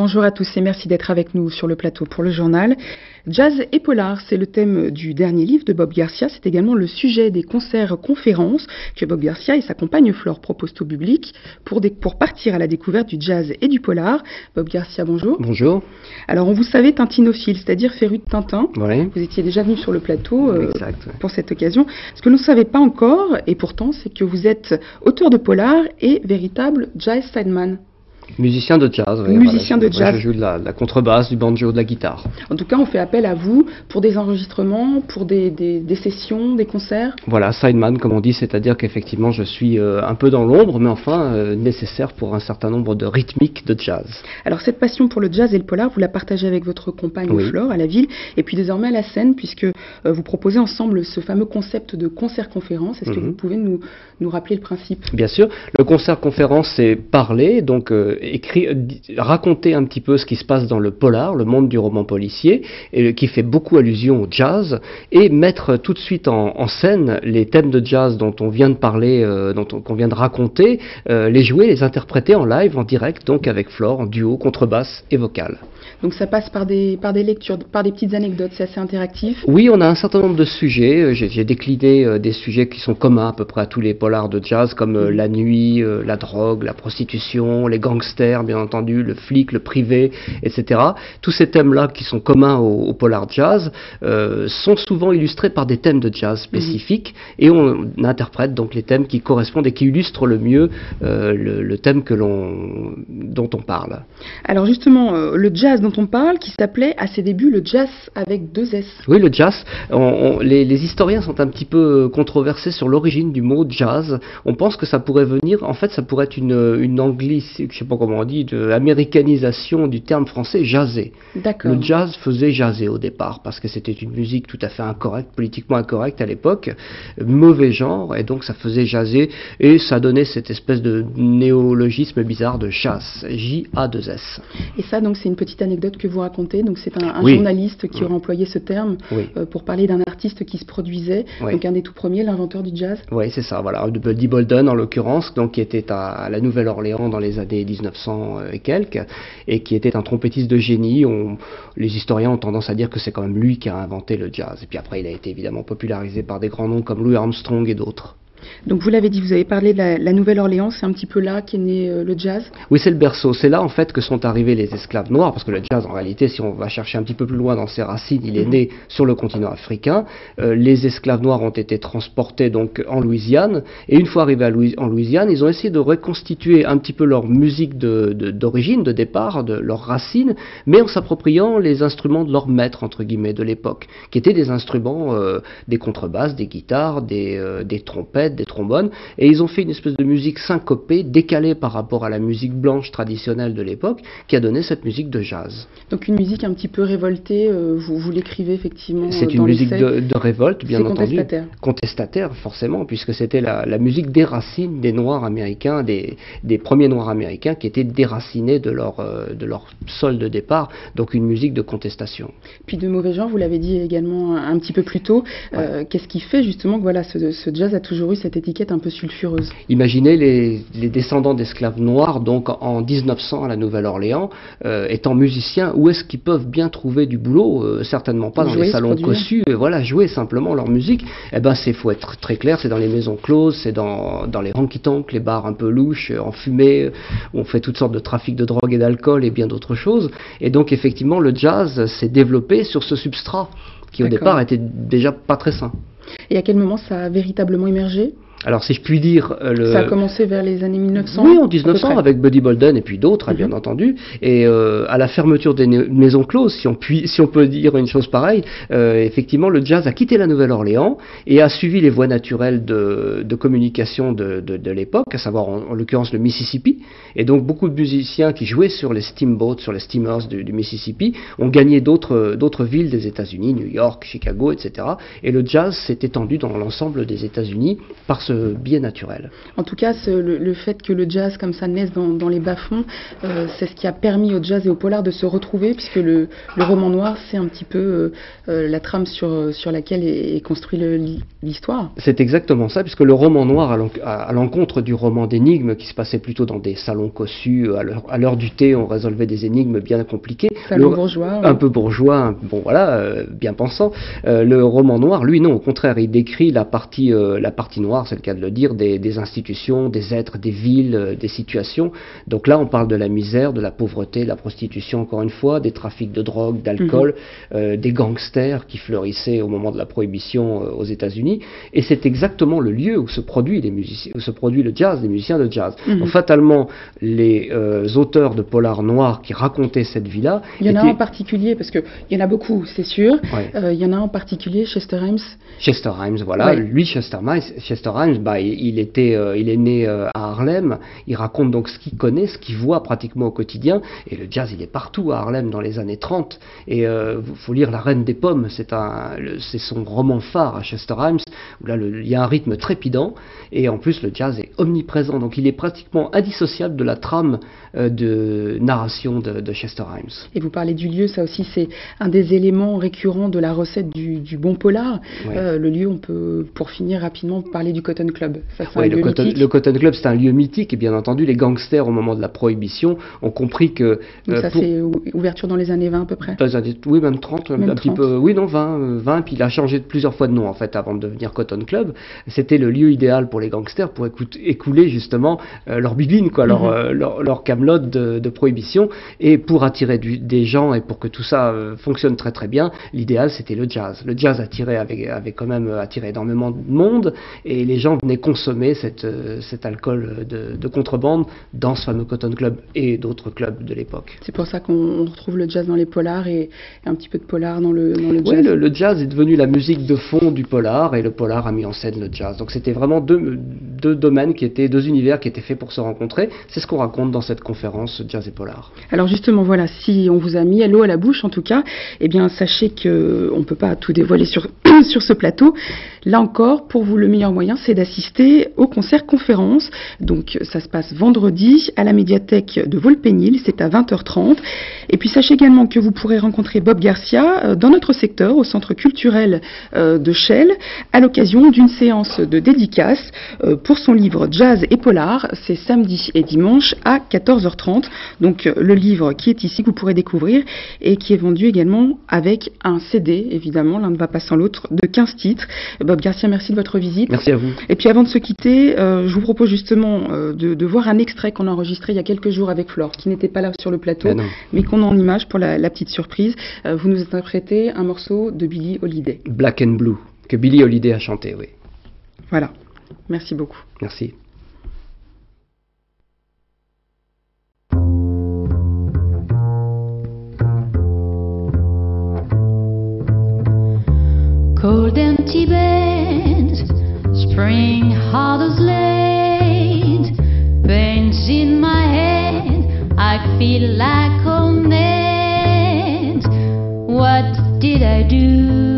Bonjour à tous et merci d'être avec nous sur le plateau pour le journal. Jazz et polar, c'est le thème du dernier livre de Bob Garcia. C'est également le sujet des concerts-conférences que Bob Garcia et sa compagne Flore proposent au public pour partir à la découverte du jazz et du polar. Bob Garcia, bonjour. Bonjour. Alors, on vous savait tintinophile, c'est-à-dire féru de Tintin. Oui. Vous étiez déjà venu sur le plateau Exact. pour cette occasion. Ce que nous ne savons pas encore, et pourtant, c'est que vous êtes auteur de polar et véritable jazz sideman. Musicien de jazz. Oui, Musicien de jazz. Je joue de la contrebasse, du banjo, de la guitare. En tout cas, on fait appel à vous pour des enregistrements, pour des sessions, des concerts. Voilà, sideman, comme on dit, c'est-à-dire qu'effectivement, je suis un peu dans l'ombre, mais enfin nécessaire pour un certain nombre de rythmiques de jazz. Alors, cette passion pour le jazz et le polar, vous la partagez avec votre compagne Flore à la ville, et puis désormais à la scène, puisque vous proposez ensemble ce fameux concept de concert-conférence. Est-ce que vous pouvez nous rappeler le principe? Bien sûr. Le concert-conférence, c'est parler, donc raconter un petit peu ce qui se passe dans le polar, le monde du roman policier, et qui fait beaucoup allusion au jazz, et mettre tout de suite en scène les thèmes de jazz dont on vient de parler, qu'on vient de raconter, les jouer, les interpréter en live, en direct, donc avec Flore, en duo, contrebasse et vocale. Donc ça passe par des lectures, par des petites anecdotes, c'est assez interactif. Oui, on a un certain nombre de sujets. J'ai décliné des sujets qui sont communs à peu près à tous les polars de jazz, comme la nuit, la drogue, la prostitution, les gangsters, bien entendu, le flic, le privé, etc. Tous ces thèmes-là qui sont communs au polar jazz sont souvent illustrés par des thèmes de jazz spécifiques, et on interprète donc les thèmes qui correspondent et qui illustrent le mieux le thème dont on parle. Alors justement, le jazz dont on parle, qui s'appelait à ses débuts le jazz avec 2 S. Oui, le jazz. Les historiens sont un petit peu controversés sur l'origine du mot jazz. On pense que ça pourrait venir, en fait, ça pourrait être une anglicisation, je sais pas comment on dit, américanisation du terme français jazzer. D'accord. Le jazz faisait jaser au départ, parce que c'était une musique tout à fait incorrecte, politiquement incorrecte à l'époque, mauvais genre, et donc ça faisait jaser, et ça donnait cette espèce de néologisme bizarre de chasse, J-A-2-S. Et ça, donc, c'est une petite anecdote que vous racontez. Donc, c'est un journaliste qui aurait employé ce terme pour parler d'un artiste qui se produisait, donc un des tout premiers, l'inventeur du jazz. Oui, c'est ça, voilà, de Buddy Bolden en l'occurrence, donc qui était à la Nouvelle-Orléans dans les années 1900 et quelques, et qui était un trompettiste de génie. Les historiens ont tendance à dire que c'est quand même lui qui a inventé le jazz. Et puis après, il a été évidemment popularisé par des grands noms comme Louis Armstrong et d'autres. Donc vous l'avez dit, vous avez parlé de la Nouvelle-Orléans, c'est un petit peu là qu'est né le jazz? Oui, c'est le berceau. C'est là en fait que sont arrivés les esclaves noirs, parce que le jazz en réalité, si on va chercher un petit peu plus loin dans ses racines, il est né sur le continent africain. Les esclaves noirs ont été transportés donc en Louisiane, et une fois arrivés en Louisiane, ils ont essayé de reconstituer un petit peu leur musique d'origine, de départ, de leurs racines, mais en s'appropriant les instruments de leurs maîtres, entre guillemets, de l'époque, qui étaient des instruments, des contrebasses, des guitares, des trompettes, des trombones, et ils ont fait une espèce de musique syncopée, décalée par rapport à la musique blanche traditionnelle de l'époque, qui a donné cette musique de jazz. Donc une musique un petit peu révoltée, vous l'écrivez effectivement. C'est une musique de révolte, bien entendu. Contestataire, forcément, puisque c'était la musique des racines des Noirs américains, des premiers Noirs américains qui étaient déracinés de leur sol de départ, donc une musique de contestation. Puis de mauvais genre, vous l'avez dit également un petit peu plus tôt. Qu'est-ce qui fait justement que voilà, ce jazz a toujours eu cette étiquette un peu sulfureuse? Imaginez les descendants d'esclaves noirs, donc en 1900 à la Nouvelle-Orléans, étant musiciens, où est-ce qu'ils peuvent bien trouver du boulot? Certainement pas dans les salons cossus, jouer simplement leur musique. Eh ben, faut être très clair, c'est dans les maisons closes, c'est dans les honky-tonks, les bars un peu louches, enfumés, où on fait toutes sortes de trafic de drogue et d'alcool et bien d'autres choses. Et donc effectivement, le jazz s'est développé sur ce substrat, qui au départ était déjà pas très sain. Et à quel moment ça a véritablement émergé? Alors, si je puis dire... Ça a commencé vers les années 1900? Oui, en 1900, avec Buddy Bolden et puis d'autres, bien entendu. Et à la fermeture des maisons closes, si on peut dire une chose pareille, effectivement, le jazz a quitté la Nouvelle-Orléans et a suivi les voies naturelles de communication de l'époque, à savoir en l'occurrence le Mississippi. Et donc, beaucoup de musiciens qui jouaient sur les steamboats, sur les steamers du Mississippi, ont gagné d'autres villes des États-Unis, New York, Chicago, etc. Et le jazz s'est étendu dans l'ensemble des États-Unis par ce biais naturel. En tout cas, le fait que le jazz comme ça naisse dans les bas-fonds, c'est ce qui a permis au jazz et au polar de se retrouver, puisque le roman noir, c'est un petit peu la trame sur laquelle est construite l'histoire. C'est exactement ça, puisque le roman noir, à l'encontre du roman d'énigmes qui se passait plutôt dans des salons cossus, à l'heure du thé, on résolvait des énigmes bien compliquées. Salon bourgeois. Un peu bourgeois, bon voilà, bien pensant. Le roman noir, lui, non, au contraire, il décrit la partie noire, c'est le cas de le dire, des institutions, des êtres, des villes, des situations. Donc là, on parle de la misère, de la pauvreté, de la prostitution, encore une fois, des trafics de drogue, d'alcool, des gangsters qui fleurissaient au moment de la prohibition aux États-Unis. Et c'est exactement le lieu où se produit le jazz, les musiciens de jazz. Donc fatalement, les auteurs de polar noirs qui racontaient cette vie-là... Il y en a un en particulier, parce qu'il y en a beaucoup, c'est sûr. Ouais. Il y en a un en particulier, Chester Himes. Chester Himes, voilà. Ouais. Lui, Chester Himes, il est né à Harlem. Il raconte donc ce qu'il connaît, ce qu'il voit pratiquement au quotidien. Et le jazz, il est partout à Harlem dans les années 30. Et faut lire La Reine des Pommes, c'est son roman phare à Chester Himes, où là, il y a un rythme trépidant. Et en plus, le jazz est omniprésent. Donc, il est pratiquement indissociable de la trame de narration de Chester Himes. Et vous parlez du lieu, ça aussi, c'est un des éléments récurrents de la recette du bon polar. Ouais. Le lieu, on peut, pour finir rapidement, parler du Cotton Club. Ça, ouais, le Cotton Club, c'est un lieu mythique. Et bien entendu, les gangsters, au moment de la Prohibition, ont compris que... Donc ça, c'est ouverture dans les années 20 à peu près. Oui, même 30, même un 30. Petit peu. Oui, non, 20. Puis il a changé plusieurs fois de nom, en fait, avant de devenir Cotton Club. C'était le lieu idéal pour les gangsters pour écouler, justement, leur bibine, quoi, leur camelote de prohibition. Et pour attirer des gens et pour que tout ça fonctionne très très bien, l'idéal, c'était le jazz. Le jazz avait quand même attiré énormément de monde et les gens venaient consommer cet alcool de contrebande dans ce fameux Cotton Club et d'autres clubs de l'époque. C'est pour ça qu'on retrouve le jazz dans les polars et un petit peu de polar dans le jazz. Oui, le jazz est devenu la musique de fond du polar et le polar a mis en scène le jazz. Donc c'était vraiment deux domaines deux univers qui étaient faits pour se rencontrer. C'est ce qu'on raconte dans cette conférence Jazz et Polar. Alors justement, voilà, si on vous a mis l'eau à la bouche en tout cas, eh bien sachez qu'on ne peut pas tout dévoiler sur ce plateau. Là encore, pour vous, le meilleur moyen, c'est d'assister au concert-conférence. Donc ça se passe vendredi à la médiathèque de Volpénil, c'est à 20h30. Et puis sachez également que vous pourrez rencontrer Bob Garcia dans notre secteur, au centre culturel de Chelles, à l'occasion d'une séance de dédicace pour son livre Jazz et Polar. C'est samedi et dimanche à 14h30. Donc le livre qui est ici, que vous pourrez découvrir et qui est vendu également avec un CD, évidemment, l'un ne va pas sans l'autre, de 15 titres. Bob Garcia, merci de votre visite. Merci à vous. Et puis avant de se quitter, je vous propose justement de voir un extrait qu'on a enregistré il y a quelques jours avec Flore, qui n'était pas là sur le plateau, mais qu'on a en image pour la petite surprise. Vous nous interprétez un morceau de Billie Holiday. Black and Blue, que Billie Holiday a chanté, oui. Voilà. Merci beaucoup. Merci. Cold empty beds, spring hard as lead, pains in my head, I feel like on edge. What did I do?